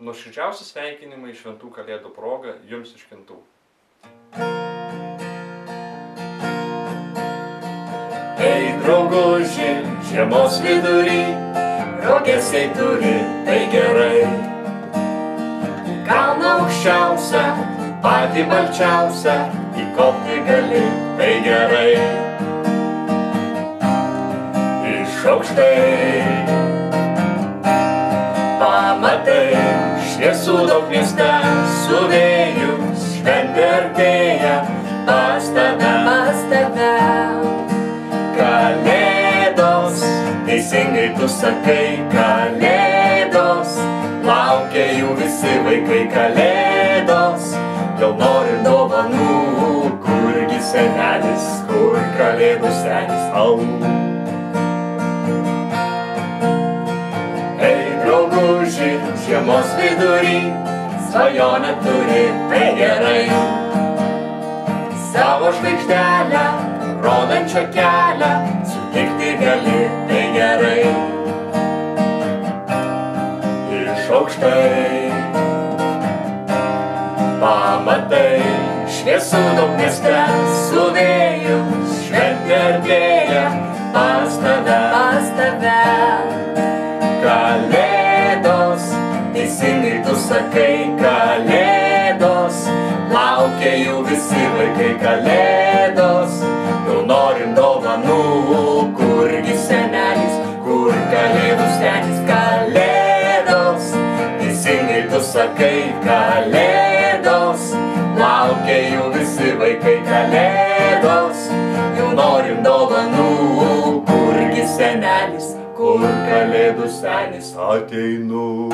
Nuoširdžiausi sveikinimai šventų kalėdų proga jums iš Kintų. Ei, drauguži, žiemos vidury, rogesiai turi, tai gerai. Kalną aukščiausią, patį balčiausią, įkopti gali, tai gerai. Iš aukštai pamatai, šviesų daug mieste, su vėju šventė artėja pas tave. Kalėdos, teisingai tu sakai, kalėdos, laukia jų visi vaikai. Kalėdos, jau nori dovanų, kurgi senelis, kur kalėdų senis, au. Ei, drauguži, žiemos vidury, svajonę turi, tai gerai. Savo žvaigždelę, rodančią kelią, sutikti gali, tai gerai. Iš aukštai pamatai, šviesų daug mieste, su vėju šventė artėja pas tave. Kalėdos, teisingai tu sakai, kalėdos, laukia jų visi vaikai. Kalėdos, jau norim dovanų, kurgi senelis, kur kalėdų senis. Kalėdos, teisingai tu sakai, kalėdos, laukia jų visi vaikai. Kalėdos, jau norim dovanų, kurgi senelis, kur kalėdų senis. Ateinu.